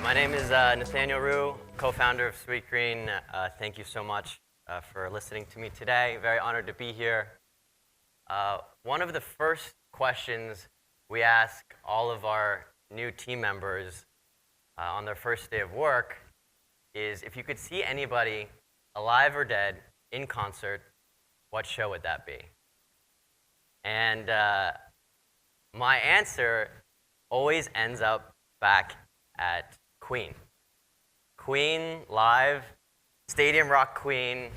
My name is Nathaniel Ru, co-founder of Sweetgreen. Thank you so much for listening to me today. Very honored to be here. One of the first questions we ask all of our new team members on their first day of work is, if you could see anybody, alive or dead, in concert, what show would that be? And my answer always ends up back at Queen. Queen, live, stadium rock Queen,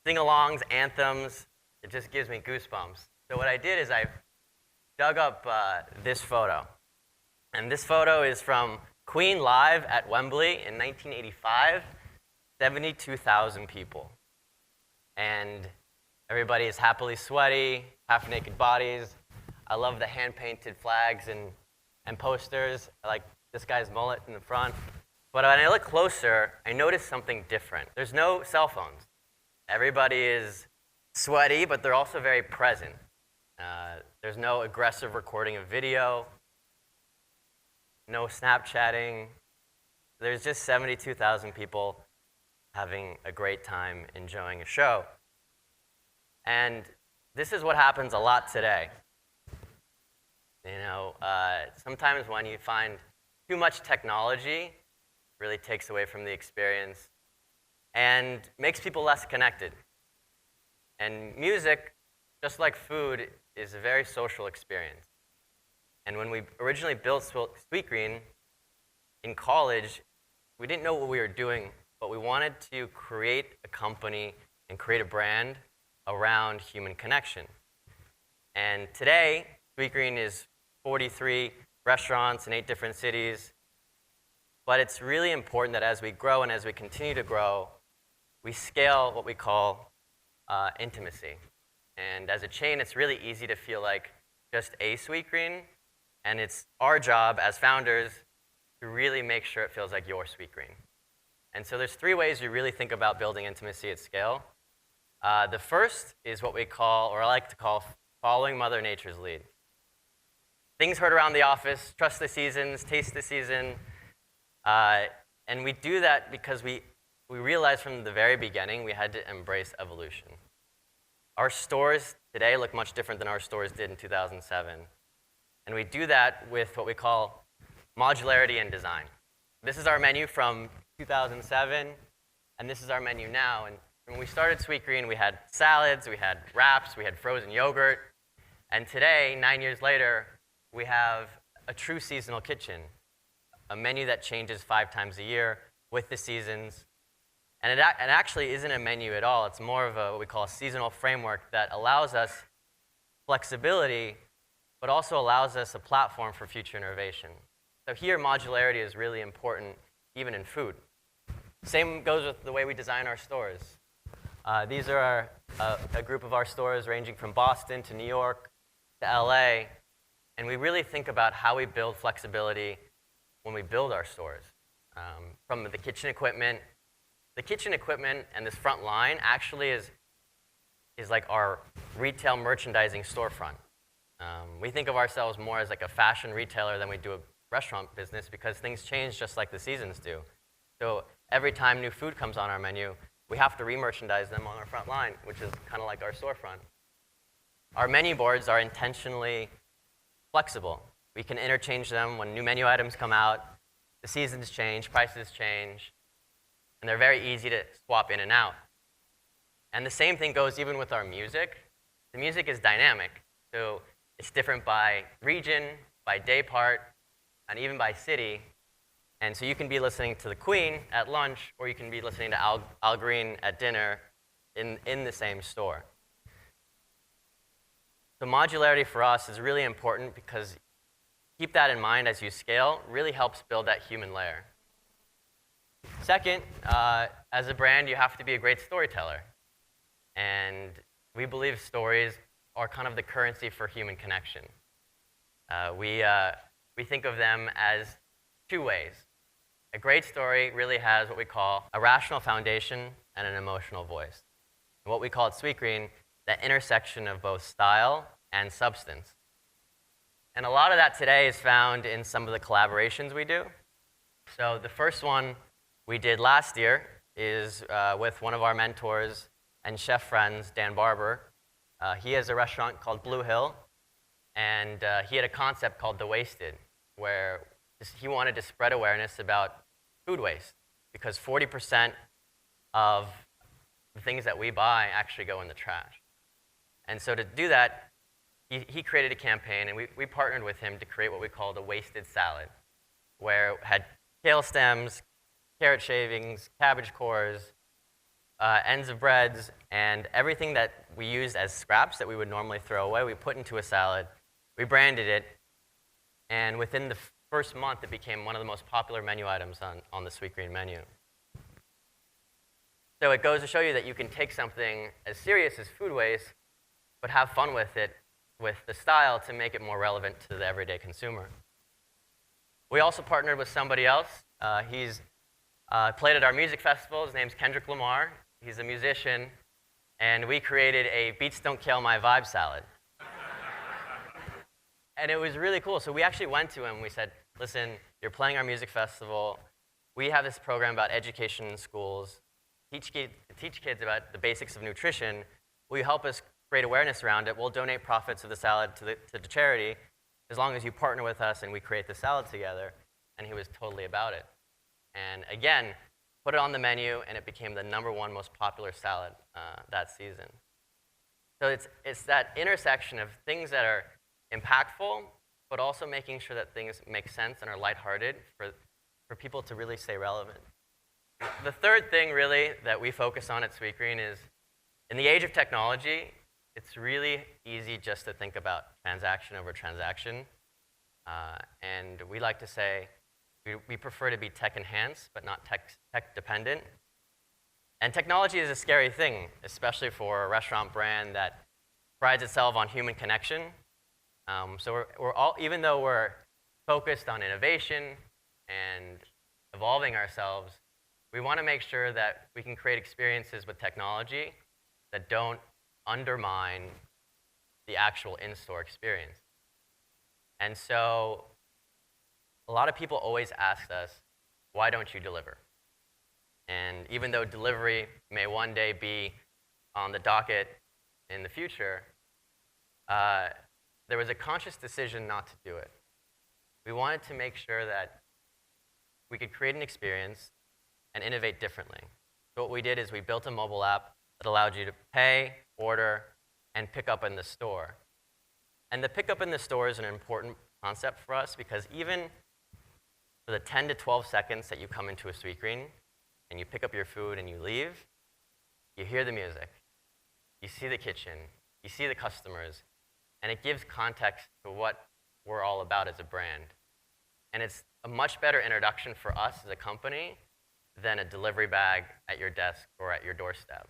sing-alongs, anthems. It just gives me goosebumps. So what I did is I dug up this photo. And this photo is from Queen live at Wembley in 1985, 72,000 people. And everybody is happily sweaty, half-naked bodies. I love the hand-painted flags and posters. I like this guy's mullet in the front. But when I look closer, I notice something different. There's no cell phones. Everybody is sweaty, but they're also very present. There's no aggressive recording of video, no Snapchatting. There's just 72,000 people having a great time enjoying a show. And this is what happens a lot today. You know, sometimes when you find too much technology, it really takes away from the experience and makes people less connected. And music, just like food, is a very social experience. And when we originally built Sweetgreen in college, we didn't know what we were doing, but we wanted to create a company and create a brand around human connection. And today, Sweetgreen is 43 restaurants in 8 different cities. But it's really important that as we grow and as we continue to grow, we scale what we call intimacy. And as a chain, it's really easy to feel like just a Sweetgreen, and it's our job as founders to really make sure it feels like your Sweetgreen. And so there's 3 ways you really think about building intimacy at scale. The first is what we call, or I like to call, following Mother Nature's lead. Things heard around the office: trust the seasons, taste the season. And we do that because we realized from the very beginning we had to embrace evolution. Our stores today look much different than our stores did in 2007. And we do that with what we call modularity in design. This is our menu from 2007, and this is our menu now. And when we started Sweetgreen, we had salads, we had wraps, we had frozen yogurt. And today, 9 years later, we have a true seasonal kitchen, a menu that changes 5 times a year with the seasons. And it actually isn't a menu at all. It's more of what we call a seasonal framework that allows us flexibility, but also allows us a platform for future innovation. So here, modularity is really important, even in food. Same goes with the way we design our stores. These are a group of our stores ranging from Boston to New York to LA. And we really think about how we build flexibility when we build our stores. From the kitchen equipment. The kitchen equipment and this front line actually is like our retail merchandising storefront. We think of ourselves more as like a fashion retailer than we do a restaurant business, because things change just like the seasons do. So every time new food comes on our menu, we have to re-merchandise them on our front line, which is kind of like our storefront. Our menu boards are intentionally flexible. We can interchange them when new menu items come out, the seasons change, prices change, and they're very easy to swap in and out. And the same thing goes even with our music. The music is dynamic, so it's different by region, by day part, and even by city. And so you can be listening to the Queen at lunch, or you can be listening to Al Green at dinner in the same store. So modularity for us is really important because keep that in mind as you scale. Really helps build that human layer. Second, as a brand, you have to be a great storyteller. And we believe stories are kind of the currency for human connection. We think of them as 2 ways. A great story really has what we call a rational foundation and an emotional voice. And what we call at Sweetgreen, that intersection of both style and substance. And a lot of that today is found in some of the collaborations we do. So the first one we did last year is with one of our mentors and chef friends, Dan Barber. He has a restaurant called Blue Hill, and he had a concept called The Wasted, where he wanted to spread awareness about food waste, because 40% of the things that we buy actually go in the trash. And so to do that, he created a campaign, and we partnered with him to create what we call the Wasted Salad, where it had kale stems, carrot shavings, cabbage cores, ends of breads, and everything that we used as scraps that we would normally throw away, we put into a salad. We branded it, and within the first month, it became one of the most popular menu items on the Sweetgreen menu. So it goes to show you that you can take something as serious as food waste, but have fun with it, with the style to make it more relevant to the everyday consumer. We also partnered with somebody else. He's played at our music festival. His name's Kendrick Lamar. He's a musician, and we created a Beats Don't Kill My Vibe salad. And it was really cool. So we actually went to him. We said, listen, you're playing our music festival. We have this program about education in schools. Teach kids about the basics of nutrition. Will you help us create awareness around it? We'll donate profits of the salad to the charity as long as you partner with us and we create the salad together. And he was totally about it. And again, put it on the menu, and it became the #1 most popular salad that season. So it's that intersection of things that are impactful, but also making sure that things make sense and are lighthearted for people to really stay relevant. The third thing, really, that we focus on at Sweetgreen is, in the age of technology, it's really easy just to think about transaction over transaction. And we like to say we prefer to be tech-enhanced, but not tech-dependent. And technology is a scary thing, especially for a restaurant brand that prides itself on human connection. So even though we're focused on innovation and evolving ourselves, we want to make sure that we can create experiences with technology that don't undermine the actual in-store experience. And so a lot of people always ask us, why don't you deliver? And even though delivery may one day be on the docket in the future, there was a conscious decision not to do it. We wanted to make sure that we could create an experience and innovate differently. So what we did is we built a mobile app that allowed you to pay, order, and pick up in the store. And the pick up in the store is an important concept for us, because even for the 10 to 12 seconds that you come into a Sweetgreen and you pick up your food and you leave, you hear the music, you see the kitchen, you see the customers, and it gives context to what we're all about as a brand. And it's a much better introduction for us as a company than a delivery bag at your desk or at your doorstep.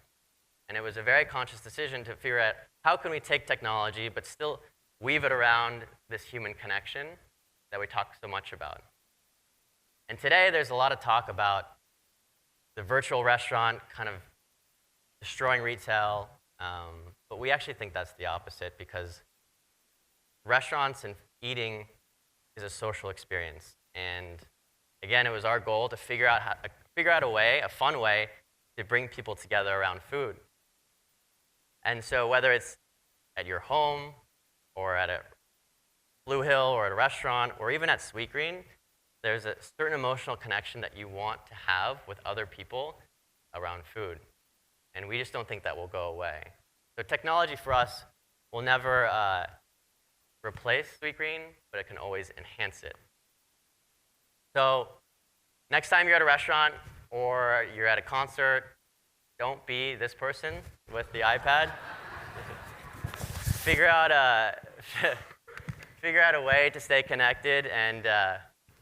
And it was a very conscious decision to figure out, how can we take technology but still weave it around this human connection that we talk so much about. And today there's a lot of talk about the virtual restaurant kind of destroying retail, but we actually think that's the opposite, because restaurants and eating is a social experience. And again, it was our goal to figure out a way, a fun way, to bring people together around food. And so whether it's at your home or at a Blue Hill or at a restaurant or even at Sweetgreen, there's a certain emotional connection that you want to have with other people around food. And we just don't think that will go away. So technology for us will never replace Sweetgreen, but it can always enhance it. So next time you're at a restaurant or you're at a concert, don't be this person with the iPad. Figure out a way to stay connected and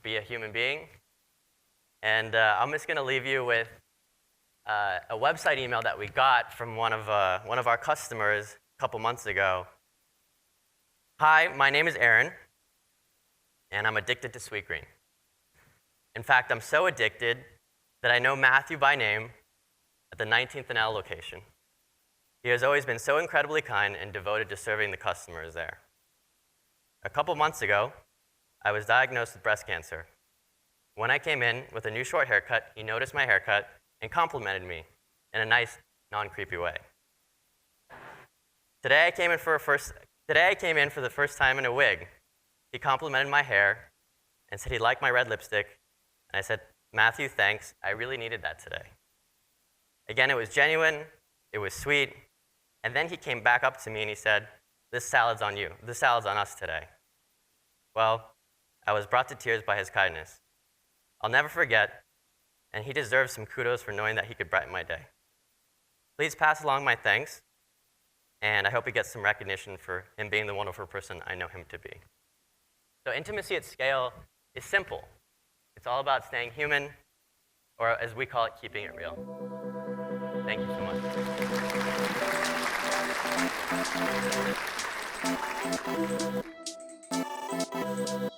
be a human being. And I'm just going to leave you with a website email that we got from one of our customers a couple months ago. Hi, my name is Aaron, and I'm addicted to Sweetgreen. In fact, I'm so addicted that I know Matthew by name at the 19th and L location. He has always been so incredibly kind and devoted to serving the customers there. A couple months ago, I was diagnosed with breast cancer. When I came in with a new short haircut, he noticed my haircut and complimented me in a nice, non-creepy way. Today I came in for the first time in a wig. He complimented my hair and said he liked my red lipstick, and I said, "Matthew, thanks. I really needed that today." Again, it was genuine, it was sweet, and then he came back up to me and he said, "This salad's on you. This salad's on us today." Well, I was brought to tears by his kindness. I'll never forget, and he deserves some kudos for knowing that he could brighten my day. Please pass along my thanks, and I hope he gets some recognition for him being the wonderful person I know him to be. So intimacy at scale is simple. It's all about staying human, or as we call it, keeping it real. Thank you so much.